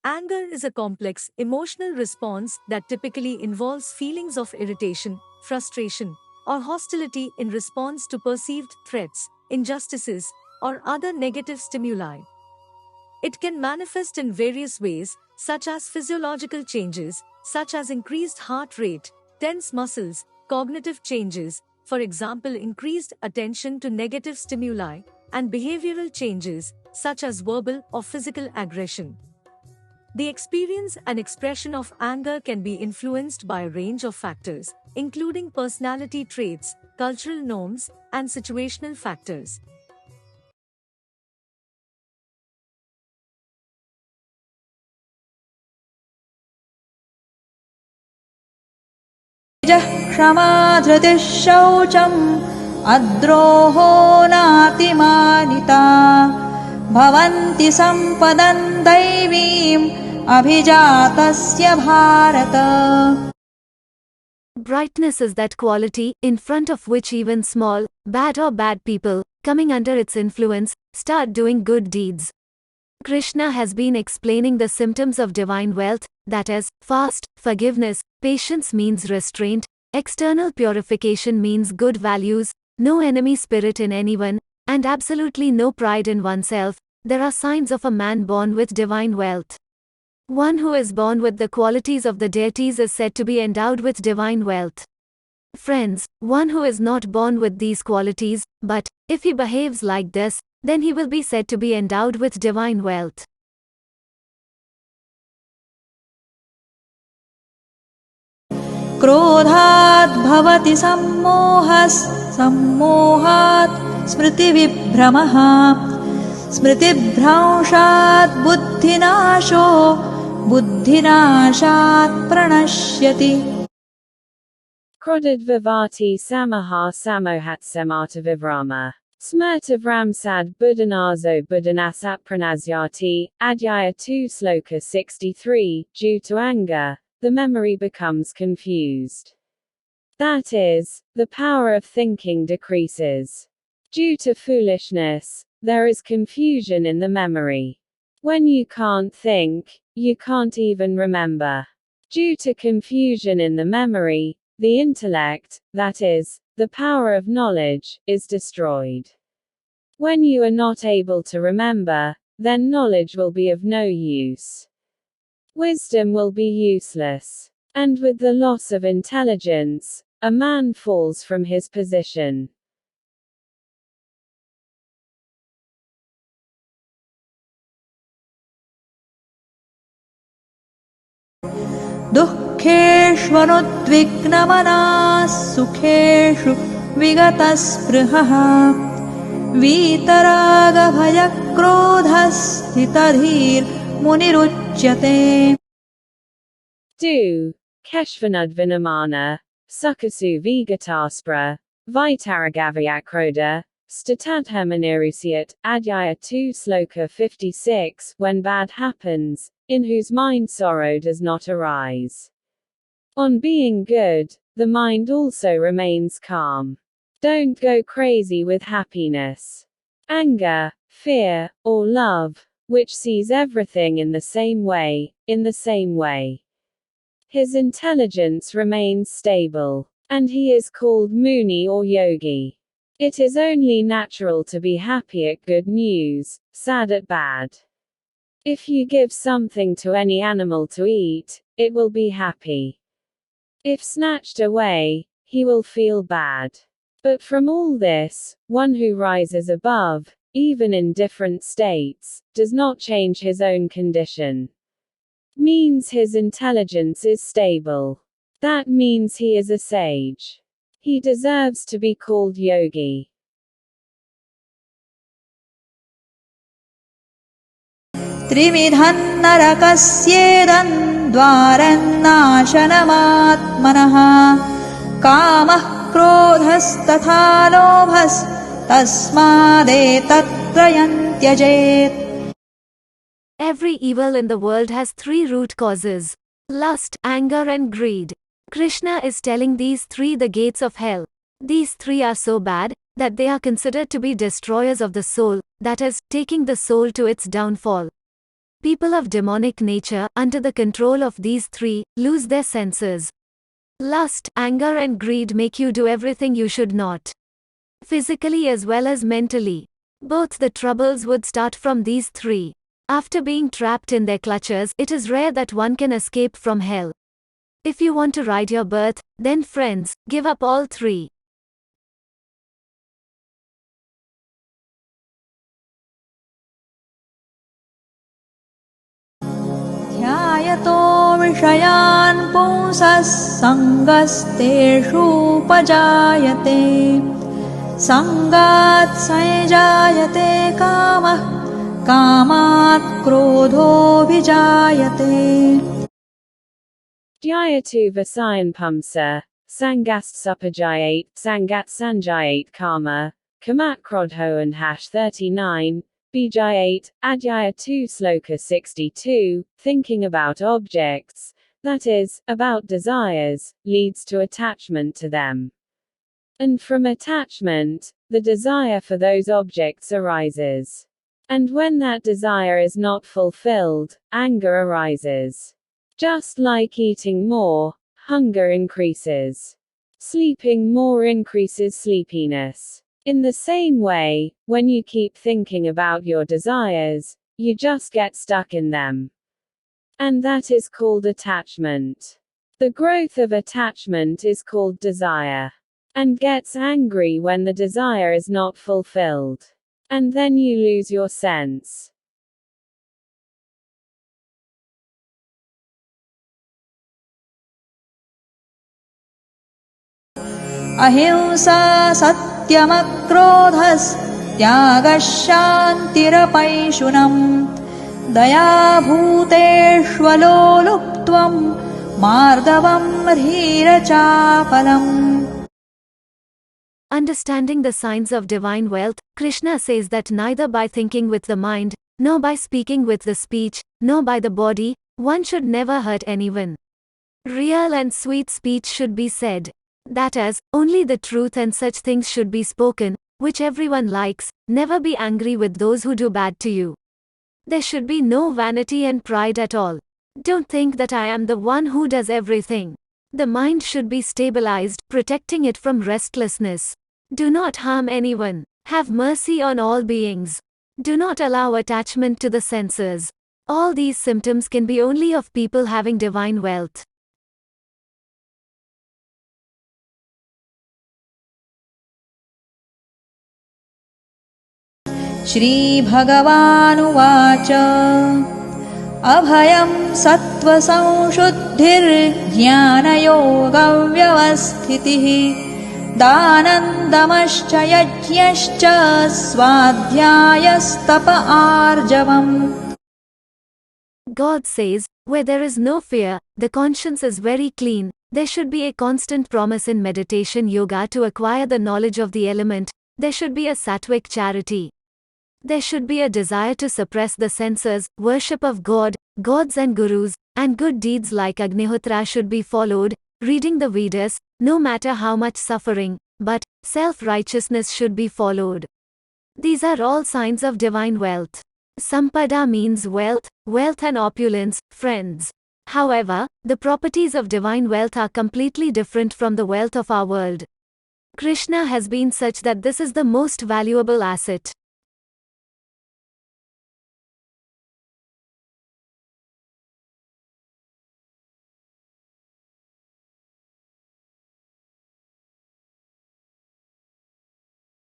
Anger is a complex, emotional response that typically involves feelings of irritation, frustration, or hostility in response to perceived threats, injustices, or other negative stimuli. It can manifest in various ways, such as physiological changes, such as increased heart rate, tense muscles, cognitive changes, for example, increased attention to negative stimuli, and behavioral changes, such as verbal or physical aggression. The experience and expression of anger can be influenced by a range of factors, including personality traits, cultural norms, and situational factors. तेजः क्षमा धृतिः शौचम् अद्रोहो नातिमानिता भवन्ति सम्पदन् दैवीम् अभिजातस्य Bharat. Brightness is that quality in front of which even small, bad or bad people, coming under its influence, start doing good deeds. Krishna has been explaining the symptoms of divine wealth, that is, fast, forgiveness, patience means restraint, external purification means good values, no enemy spirit in anyone, and absolutely no pride in oneself. There are signs of a man born with divine wealth. One who is born with the qualities of the deities is said to be endowed with divine wealth. Friends, one who is not born with these qualities, but, if he behaves like this, then he will be said to be endowed with divine wealth. क्रोधात् भवति सम्मोहात् स्मृतिविभ्रमः स्मृतिभ्रंशात् बुद्धिनाशो बुद्धिनाशात् प्रणश्यति. Krodad vivati samaha samohat samata vivrama. Smrta vramsad buddhanazo buddhanasat pranasyati, Adhyaya 2 Sloka 63, due to anger, the memory becomes confused. That is, the power of thinking decreases. Due to foolishness, there is confusion in the memory. When you can't think, you can't even remember. Due to confusion in the memory, the intellect, that is, the power of knowledge, is destroyed. When you are not able to remember, then knowledge will be of no use. Wisdom will be useless. And with the loss of intelligence, a man falls from his position. दुःखेष्वनुद्विग्नमनाः सुखेषु विगतस्पृहः वीतरागभयक्रोधस्थितधीर्मुनिरुच्यते. Do, Keshvanudvinamana, Sukasu Vigataspra, Vitaragavayakroda, Statathermanerusiat, Adhyaya 2 Sloka 56, when bad happens, in whose mind sorrow does not arise. On being good, the mind also remains calm. Don't go crazy with happiness. Anger, fear, or love, which sees everything in the same way, his intelligence remains stable, and he is called Muni or Yogi. It is only natural to be happy at good news, sad at bad. If you give something to any animal to eat, it will be happy. If snatched away, he will feel bad. But from all this, one who rises above, even in different states, does not change his own condition. Means his intelligence is stable. That means he is a sage. He deserves to be called yogi. त्रिविधं नरकस्येदं द्वारन्नाशनमात्मनः कामः क्रोधस्तथा लोभस्तस्मादेतत्त्रयं त्यजेत्. Every evil in the world has three root causes: lust, anger, and greed. Krishna is telling these three the gates of hell. These three are so bad that they are considered to be destroyers of the soul, that is, taking the soul to its downfall. People of demonic nature, under the control of these three, lose their senses. Lust, anger, and greed make you do everything you should not. Physically as well as mentally. Both the troubles would start from these three. After being trapped in their clutches, it is rare that one can escape from hell. If you want to ride your birth, then friends, give up all three. ध्यायतो विषयान् पुंसः सङ्गस्तेषूपजायते सङ्गात् संजायते कामः कामात् क्रोधोऽभिजायते Dhyayatu vasayan pumsa, sangast supajayate, sangat sanjayate karma, kamat krodho and hash 39, bijayate, adhyayatu sloka 62, thinking about objects, that is, about desires, leads to attachment to them. And from attachment, the desire for those objects arises. And when that desire is not fulfilled, anger arises. Just like eating more, hunger increases. Sleeping more increases sleepiness. In the same way, when you keep thinking about your desires, you just get stuck in them. And that is called attachment. The growth of attachment is called desire. And gets angry when the desire is not fulfilled. And then you lose your sense. अहिंसा सत्यमक्रोधस्त्यागः शान्तिरपैशुनम् दयाभूतेष्वलोलुप्त्वम् मार्दवम् धीरचापलम्. Understanding the signs of divine wealth, Krishna says that neither by thinking with the mind, nor by speaking with the speech, nor by the body, one should never hurt anyone. Real and sweet speech should be said. That is, only the truth and such things should be spoken, which everyone likes. Never be angry with those who do bad to you. There should be no vanity and pride at all. Don't think that I am the one who does everything. The mind should be stabilized, protecting it from restlessness. Do not harm anyone. Have mercy on all beings. Do not allow attachment to the senses. All these symptoms can be only of people having divine wealth. श्रीभगवानुवाच अभयं सत्त्वसंशुद्धिर्ज्ञानयोगव्यवस्थितिः दानन्दमश्च यज्ञश्च स्वाध्यायस्तप आर्जवम्. God says, where there is no fear, the conscience is very clean. There should be a constant promise in meditation yoga to acquire the knowledge of the element. There should be a sattvic charity. There should be a desire to suppress the senses, worship of God, gods and gurus, and good deeds like Agnihotra should be followed, reading the Vedas, no matter how much suffering, but self-righteousness should be followed. These are all signs of divine wealth. Sampada means wealth, wealth and opulence, friends. However, the properties of divine wealth are completely different from the wealth of our world. Krishna has been such that this is the most valuable asset.